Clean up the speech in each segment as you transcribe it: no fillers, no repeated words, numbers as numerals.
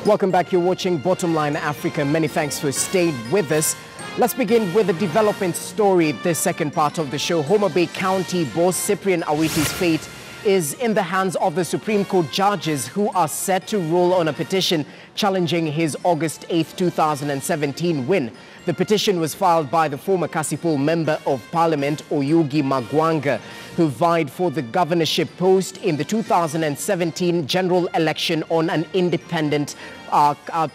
Welcome back. You're watching Bottomline Africa. Many thanks for staying with us. Let's begin with the development story, the second part of the show. Homa Bay County boss Cyprian Awiti's fate is in the hands of the Supreme Court judges who are set to rule on a petition challenging his August 8, 2017 win. The petition was filed by the former Kasipul Member of Parliament, Oyugi Magwanga, who vied for the governorship post in the 2017 general election on an independent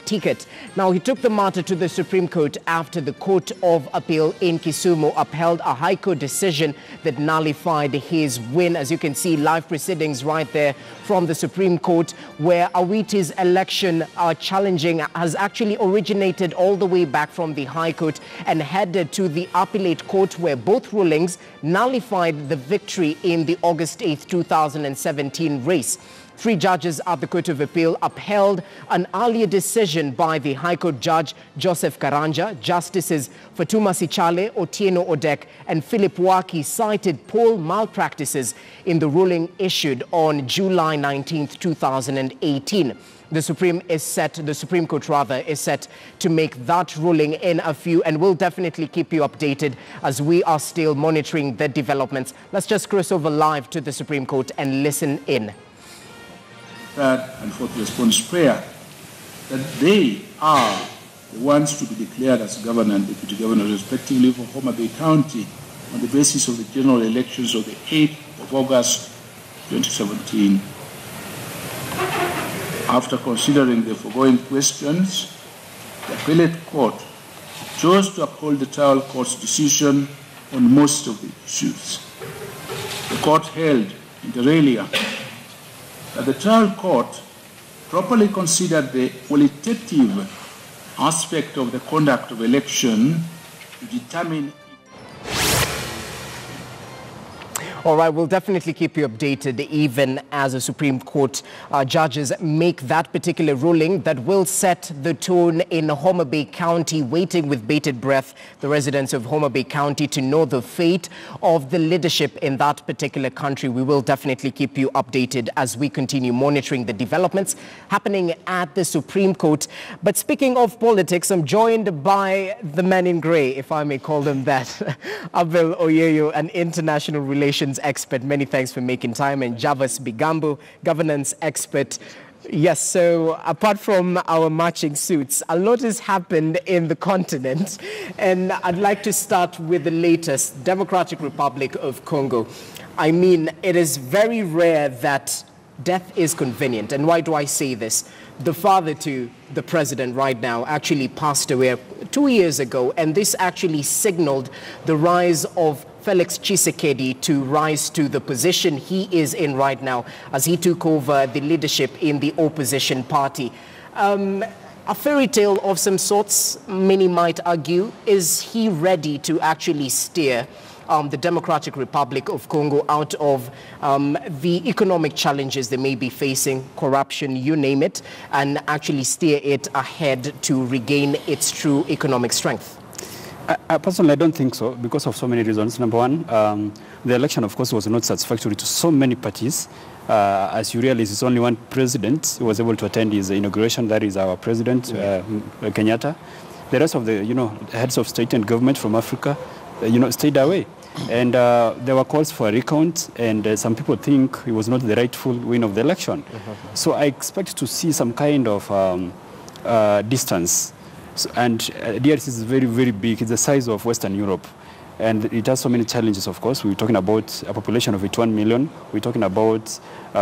ticket. Now, he took the matter to the Supreme Court after the Court of Appeal in Kisumu upheld a High Court decision that nullified his win. As you can see, live proceedings right there from the Supreme Court, where Awiti's election challenging has actually originated all the way back from the High Court and headed to the Appellate Court, where both rulings nullified the victory in the August 8, 2017 race. 3 judges at the Court of Appeal upheld an earlier decision by the High Court Judge Joseph Karanja. Justices Fatuma Sichale, Otieno Odek and Philip Waki cited poll malpractices in the ruling issued on July 19, 2018. The Supreme Court is set to make that ruling in a few, and we'll definitely keep you updated as we are still monitoring the developments. Let's just cross over live to the Supreme Court and listen in. Third and fourth response prayer, that they are the ones to be declared as governor and deputy governor respectively for Homa Bay County on the basis of the general elections of the 8th of August 2017. After considering the foregoing questions, the appellate court chose to uphold the trial court's decision on most of the issues. The court held inter alia that the trial court properly considered the qualitative aspect of the conduct of election to determine. All right, we'll definitely keep you updated even as the Supreme Court judges make that particular ruling that will set the tone in Homa Bay County, waiting with bated breath the residents of Homa Bay County to know the fate of the leadership in that particular country. We will definitely keep you updated as we continue monitoring the developments happening at the Supreme Court. But speaking of politics, I'm joined by the man in grey, if I may call them that, Abel Oyeyo, an international relations expert. Many thanks for making time. And Javas Bigambo, governance expert. Yes, so apart from our matching suits, a lot has happened in the continent. And I'd like to start with the latest, Democratic Republic of Congo. I mean, it is very rare that death is convenient. And why do I say this? The father to the president right now actually passed away 2 years ago, and this actually signaled the rise of Felix Tshisekedi to rise to the position he is in right now as he took over the leadership in the opposition party. A fairy tale of some sorts, many might argue. Is he ready to actually steer the Democratic Republic of Congo out of the economic challenges they may be facing, corruption, you name it, and actually steer it ahead to regain its true economic strength? Personally, I don't think so, because of so many reasons. Number one, the election, of course, was not satisfactory to so many parties. As you realize, it's only one president who was able to attend his inauguration. That is our president, Kenyatta. The rest of the, heads of state and government from Africa, stayed away. And there were calls for a recount, and some people think it was not the rightful win of the election. So I expect to see some kind of distance. So, and DRC is very, very big. It's the size of Western Europe. And it has so many challenges, of course. We're talking about a population of 81 million. We're talking about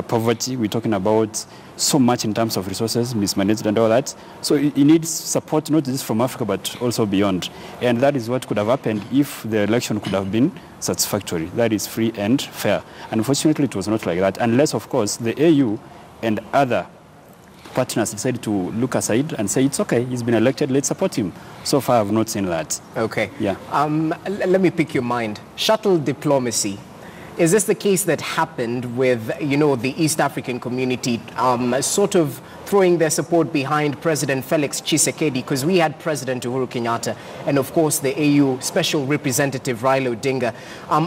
poverty. We're talking about so much in terms of resources, mismanaged and all that. So it needs support, not just from Africa, but also beyond. And that is what could have happened if the election could have been satisfactory. That is free and fair. Unfortunately, it was not like that, unless, of course, the AU and other partners decided to look aside and say, it's okay, he's been elected, let's support him. So far, I've not seen that. Okay. Yeah. Let me pick your mind. Shuttle diplomacy. Is this the case that happened with, the East African community sort of throwing their support behind President Felix Tshisekedi, because we had President Uhuru Kenyatta and, of course, the AU Special Representative Raila Odinga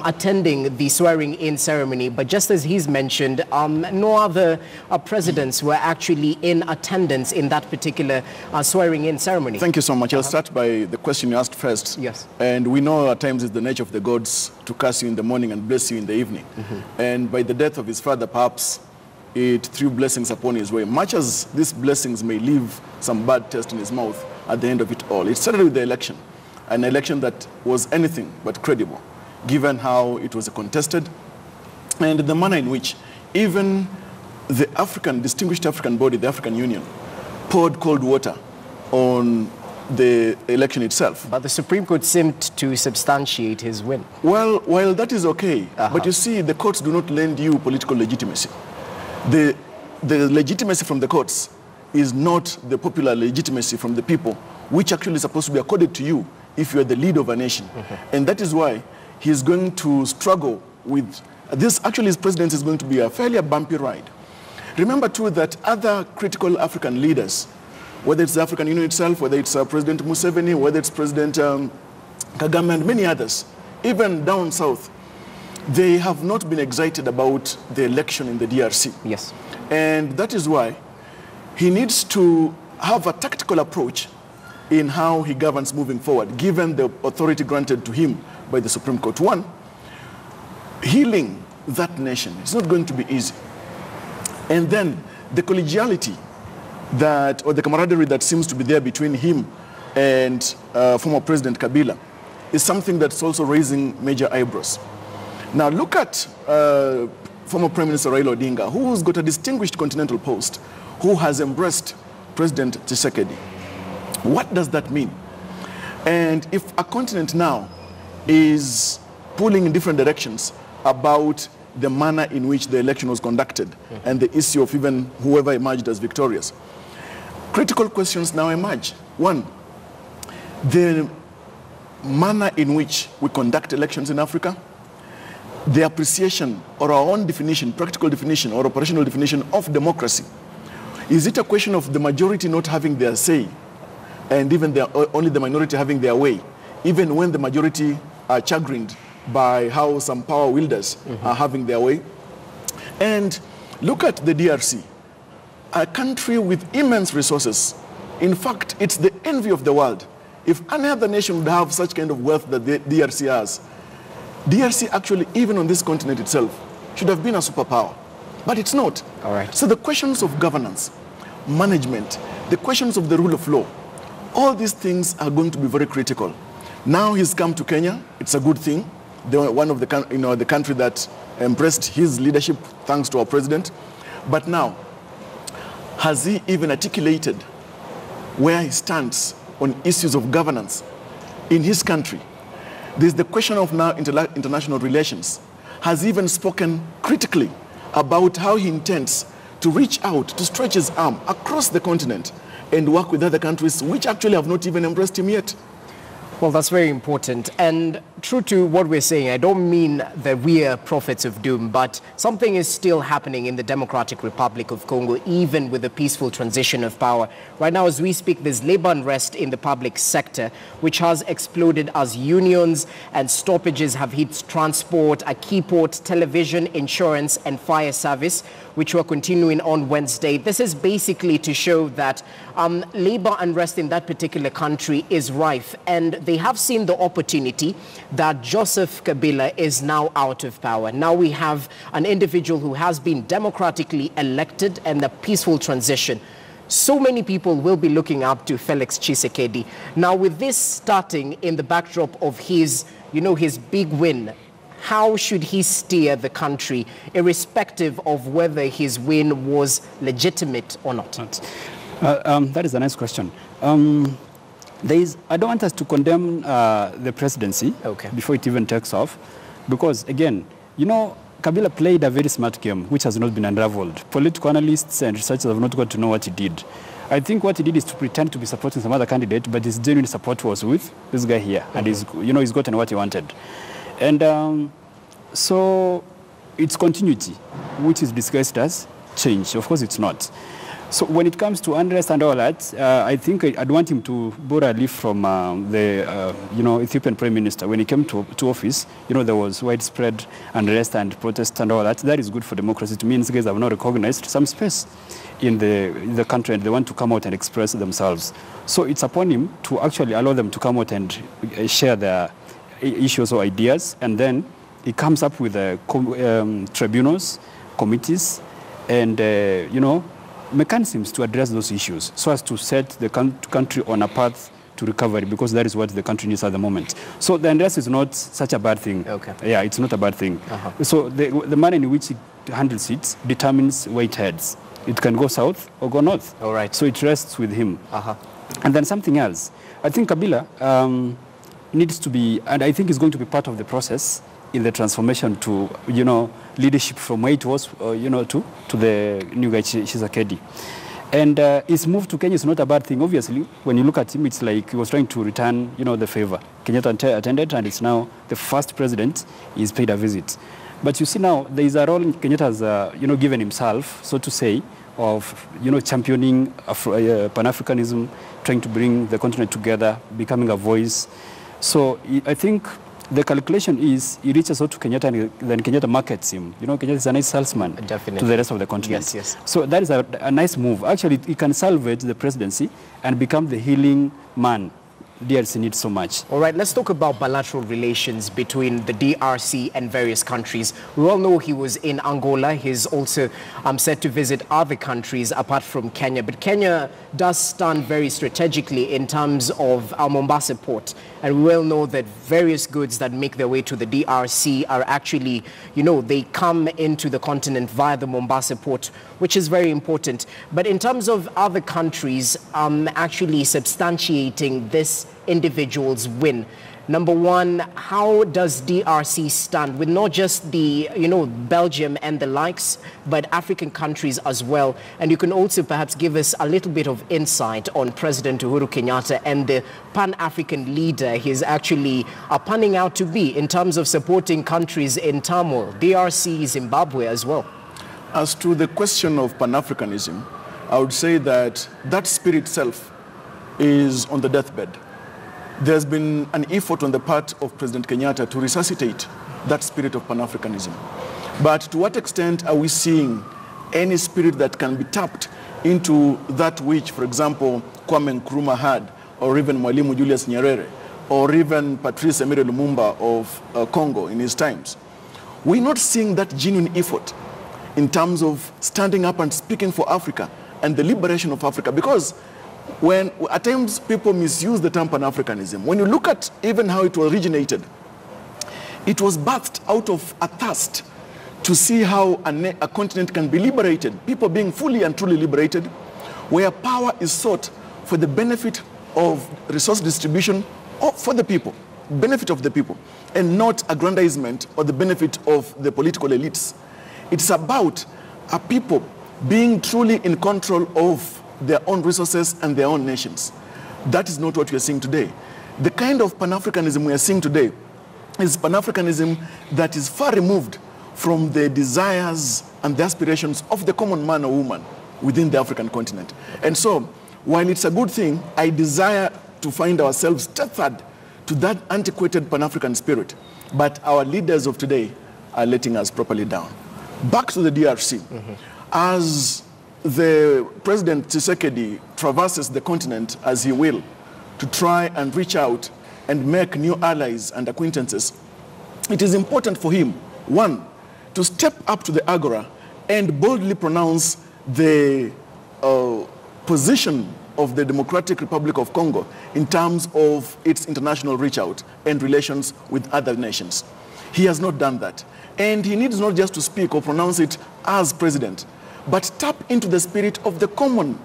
attending the swearing-in ceremony. But just as he's mentioned, no other presidents were actually in attendance in that particular swearing-in ceremony. Thank you so much. I'll start by the question you asked first. Yes. And we know at times it's the nature of the gods to curse you in the morning and bless you in the evening. And by the death of his father, perhaps it threw blessings upon his way. Much as these blessings may leave some bad taste in his mouth at the end of it all. It started with the election, an election that was anything but credible, given how it was contested and the manner in which even the distinguished African body, the African Union, poured cold water on the election itself. But the Supreme Court seemed to substantiate his win. Well, while that is okay, but you see, the courts do not lend you political legitimacy. The legitimacy from the courts is not the popular legitimacy from the people, which actually is supposed to be accorded to you if you are the leader of a nation. And that is why he is going to struggle with this. Actually, his presidency is going to be a fairly bumpy ride. Remember, too, that other critical African leaders, whether it's the African Union itself, whether it's President Museveni, whether it's President Kagame and many others, even down south, they have not been excited about the election in the DRC. Yes. And that is why he needs to have a tactical approach in how he governs moving forward, given the authority granted to him by the Supreme Court. One, healing that nation is not going to be easy. And then the collegiality or the camaraderie that seems to be there between him and former President Kabila is something that's also raising major eyebrows. Now look at former Prime Minister Raila Odinga, who's got a distinguished continental post, who has embraced President Tshisekedi. What does that mean? And if a continent now is pulling in different directions about the manner in which the election was conducted and the issue of even whoever emerged as victorious, critical questions now emerge. One, the manner in which we conduct elections in Africa, the appreciation or our own definition, practical definition or operational definition of democracy. Is it a question of the majority not having their say and even only the minority having their way, even when the majority are chagrined by how some power wielders are having their way? And look at the DRC, a country with immense resources. In fact, it's the envy of the world. If any other nation would have such kind of wealth that the DRC has, DRC actually, even on this continent itself, should have been a superpower. But it's not. All right. So the questions of governance, management, the questions of the rule of law, all these things are going to be very critical. Now he's come to Kenya. It's a good thing. They're one of the country that embraced his leadership, thanks to our president. But now, has he even articulated where he stands on issues of governance in his country? There's the question of now international relations. Has he even spoken critically about how he intends to reach out, to stretch his arm across the continent and work with other countries which actually have not even embraced him yet? Well, that's very important. And true to what we're saying, I don't mean that we are prophets of doom, but something is still happening in the Democratic Republic of Congo, even with a peaceful transition of power. Right now, as we speak, there's labor unrest in the public sector, which has exploded as unions and stoppages have hit transport, a key port, television, insurance, and fire service, which were continuing on Wednesday. This is basically to show that labor unrest in that particular country is rife, and they have seen the opportunity that Joseph Kabila is now out of power. Now we have an individual who has been democratically elected and a peaceful transition. So many people will be looking up to Felix Tshisekedi. Now with this starting in the backdrop of his, his big win, how should he steer the country, irrespective of whether his win was legitimate or not? That is a nice question. I don't want us to condemn the presidency before it even takes off, because, again, Kabila played a very smart game, which has not been unraveled. Political analysts and researchers have not got to know what he did. I think what he did is to pretend to be supporting some other candidate, but his genuine support was with this guy here, and he's gotten what he wanted. And so it's continuity, which is disguised as change. Of course, it's not. So when it comes to unrest and all that, I think I'd want him to borrow a leaf from the Ethiopian Prime Minister. When he came to office, there was widespread unrest and protest and all that. That is good for democracy. It means guys have not recognized some space in the country and they want to come out and express themselves. So it's upon him to actually allow them to come out and share their issues or ideas, and then he comes up with tribunals, committees, and mechanisms to address those issues so as to set the country on a path to recovery, because that is what the country needs at the moment. So the unrest is not such a bad thing. Okay. Yeah, it's not a bad thing. So the manner in which it handles it determines where it heads. It can go south or go north. All right. So it rests with him. And then something else. I think Kabila needs to be, and I think is going to be part of the process in the transformation to, leadership from where it was, to the new guy, Tshisekedi. And his move to Kenya is not a bad thing. Obviously, when you look at him, it's like he was trying to return, the favor. Kenyatta attended, and it's now the first president he's paid a visit. But you see now, there is a role Kenyatta has, given himself, so to say, of, championing Pan-Africanism, trying to bring the continent together, becoming a voice. So I think the calculation is he reaches out to Kenyatta and then Kenyatta markets him. Kenyatta is a nice salesman to the rest of the continent. Yes. So that is a nice move. Actually, he can salvage the presidency and become the healing man DRC needs so much. All right, let's talk about bilateral relations between the DRC and various countries. We all know he was in Angola. He's also set to visit other countries apart from Kenya. But Kenya does stand very strategically in terms of our Mombasa port. And we well know that various goods that make their way to the DRC are actually, they come into the continent via the Mombasa port, which is very important. But in terms of other countries actually substantiating this individual's win, number one, how does DRC stand with not just the, Belgium and the likes, but African countries as well? And you can also perhaps give us a little bit of insight on President Uhuru Kenyatta and the Pan-African leader he's actually panning out to be in terms of supporting countries in turmoil, DRC, Zimbabwe as well. As to the question of Pan-Africanism, I would say that spirit itself is on the deathbed. There's been an effort on the part of President Kenyatta to resuscitate that spirit of Pan-Africanism. But to what extent are we seeing any spirit that can be tapped into that which, for example, Kwame Nkrumah had, or even Mwalimu Julius Nyerere, or even Patrice Emery Lumumba of Congo in his times? We're not seeing that genuine effort in terms of standing up and speaking for Africa and the liberation of Africa, because when at times people misuse the term Pan-Africanism, when you look at even how it originated, it was birthed out of a thirst to see how a continent can be liberated, people being fully and truly liberated, where power is sought for the benefit of resource distribution for the people, benefit of the people, and not aggrandizement or the benefit of the political elites. It's about a people being truly in control of their own resources and their own nations. That is not what we are seeing today. The kind of Pan-Africanism we are seeing today is Pan-Africanism that is far removed from the desires and the aspirations of the common man or woman within the African continent. And so, while it's a good thing, I desire to find ourselves tethered to that antiquated Pan-African spirit. But our leaders of today are letting us properly down. Back to the DRC. As the President Tshisekedi traverses the continent as he will to try and reach out and make new allies and acquaintances, it is important for him, one, to step up to the agora and boldly pronounce the position of the Democratic Republic of Congo in terms of its international reach out and relations with other nations. He has not done that. And he needs not just to speak or pronounce it as president, but tap into the spirit of the common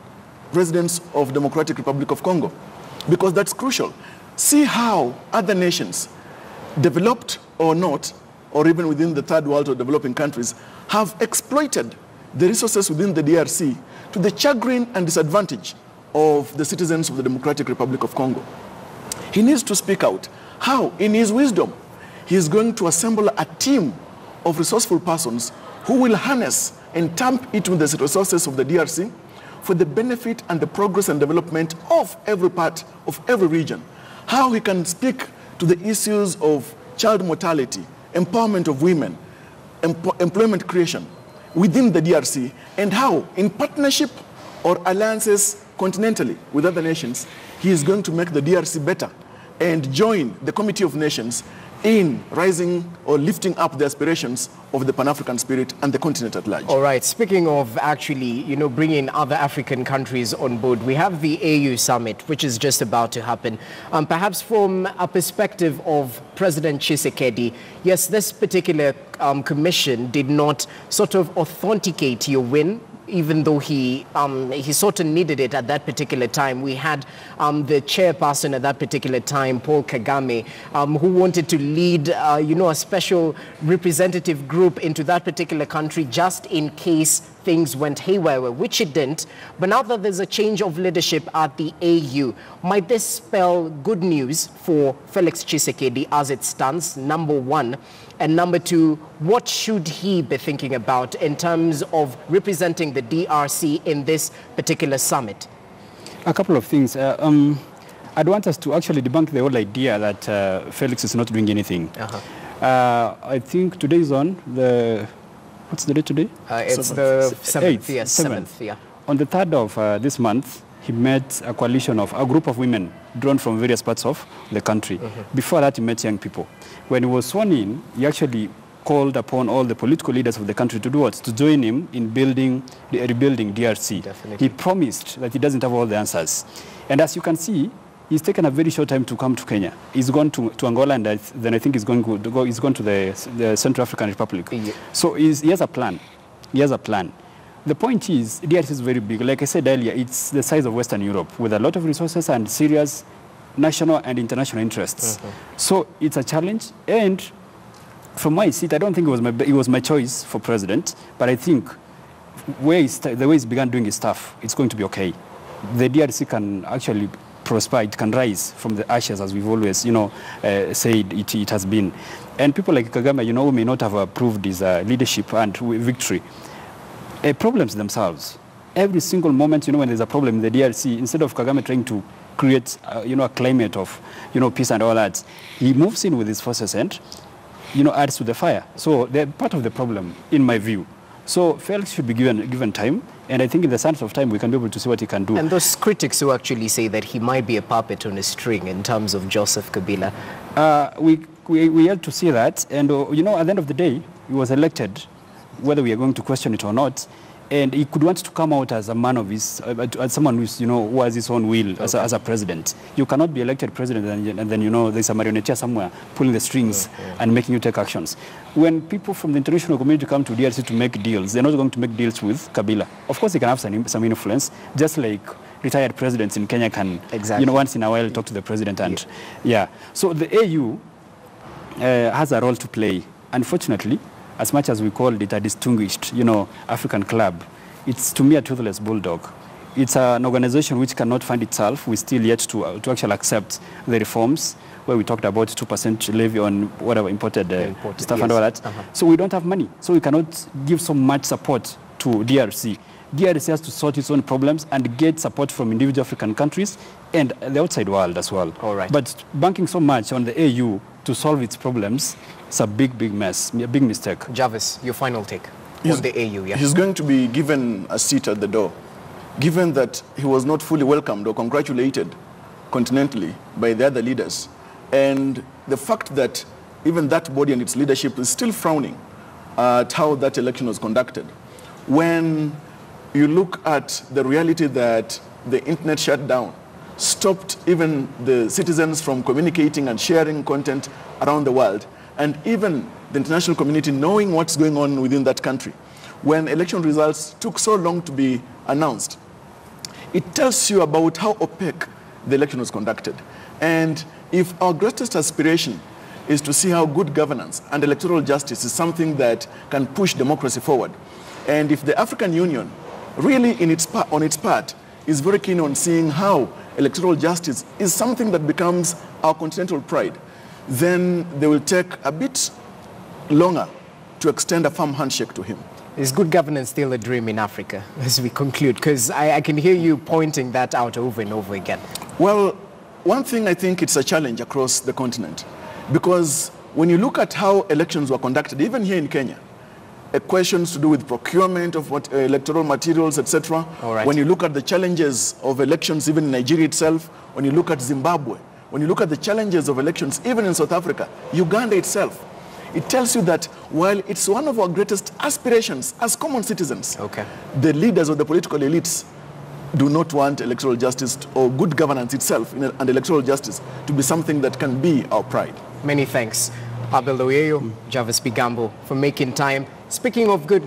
residents of Democratic Republic of Congo, because that's crucial. See how other nations, developed or not, or even within the third world or developing countries, have exploited the resources within the DRC to the chagrin and disadvantage of the citizens of the Democratic Republic of Congo. He needs to speak out how, in his wisdom, he is going to assemble a team of resourceful persons who will harness and tap into the resources of the DRC, for the benefit and the progress and development of every part of every region. How he can speak to the issues of child mortality, empowerment of women, employment creation within the DRC, and how, in partnership or alliances continentally with other nations, he is going to make the DRC better and join the Committee of Nations in rising or lifting up the aspirations of the Pan-African spirit and the continent at large. All right. Speaking of actually, bringing other African countries on board, we have the AU summit, which is just about to happen. Perhaps from a perspective of President Tshisekedi, yes, this particular commission did not sort of authenticate your win, even though he sort of needed it at that particular time. We had the chairperson at that particular time, Paul Kagame, who wanted to lead, a special representative group into that particular country just in case things went haywire, which it didn't. But now that there's a change of leadership at the AU, might this spell good news for Felix Tshisekedi as it stands, number one? And number two, what should he be thinking about in terms of representing the DRC in this particular summit? A couple of things. I'd want us to actually debunk the whole idea that Felix is not doing anything. I think today is on the... What's the date today? It's the 7th, yes, 7th, yeah. On the 3rd of this month, he met a coalition of a group of women drawn from various parts of the country. Before that, he met young people. When he was sworn in, he actually called upon all the political leaders of the country to do what? To join him in rebuilding DRC. Definitely. He promised that he doesn't have all the answers. And as you can see, he's taken a very short time to come to Kenya. He's gone to Angola, and then I think he's gone to the Central African Republic. Yeah. So he has a plan. He has a plan. The point is, DRC is very big. Like I said earlier, it's the size of Western Europe with a lot of resources and serious national and international interests. So it's a challenge. And from my seat, I don't think it was my choice for president, but I think the way he's begun doing his stuff, it's going to be okay. The DRC can actually prosper. It can rise from the ashes, as we've always, said it has been. And people like Kagame, who may not have approved his leadership and victory, problems themselves. Every single moment, when there's a problem in the DRC, instead of Kagame trying to create, a climate of, peace and all that, he moves in with his forces and, adds to the fire. So they're part of the problem, in my view. So Felix should be given time, and I think in the sense of time, we can be able to see what he can do. And those critics who actually say that he might be a puppet on a string in terms of Joseph Kabila. We had to see that, and, at the end of the day, he was elected, whether we are going to question it or not, and he could want to come out as a man of his, as someone who's, who has his own will as a president. You cannot be elected president and then, there's a marionette somewhere pulling the strings and making you take actions. When people from the international community come to DRC to make deals, they're not going to make deals with Kabila. Of course, they can have some influence, just like retired presidents in Kenya can, once in a while talk to the president. And so the AU has a role to play. Unfortunately, as much as we called it a distinguished, African club, it's to me a toothless bulldog. It's an organization which cannot fund itself. We're still yet to actually accept the reforms, where we talked about 2% levy on whatever imported stuff and all that. So we don't have money. So we cannot give so much support to DRC. DRC has to sort its own problems and get support from individual African countries and the outside world as well. All right. But banking so much on the AU to solve its problems, it's a big mess, a big mistake. Jarvis, your final take on the AU. Yeah. He's going to be given a seat at the door, given that he was not fully welcomed or congratulated continentally by the other leaders. And the fact that even that body and its leadership is still frowning at how that election was conducted. When you look at the reality that the internet shut down, stopped even the citizens from communicating and sharing content around the world, and even the international community knowing what's going on within that country. When election results took so long to be announced, it tells you about how opaque the election was conducted. And if our greatest aspiration is to see how good governance and electoral justice is something that can push democracy forward, and if the African Union really on its part is very keen on seeing how electoral justice is something that becomes our continental pride, then they will take a bit longer to extend a firm handshake to him. Is good governance still a dream in Africa as we conclude? Because I can hear you pointing that out over and over again. Well, one thing I think it's a challenge across the continent, because when you look at how elections were conducted, even here in Kenya, questions to do with procurement of what electoral materials, etc. Right. When you look at the challenges of elections, even in Nigeria itself, when you look at Zimbabwe, when you look at the challenges of elections, even in South Africa, Uganda itself, it tells you that while it's one of our greatest aspirations as common citizens, the leaders of the political elites do not want electoral justice or good governance itself and electoral justice to be something that can be our pride. Many thanks, Abel Oyeyo, Jarvis Bigambo, for making time. Speaking of good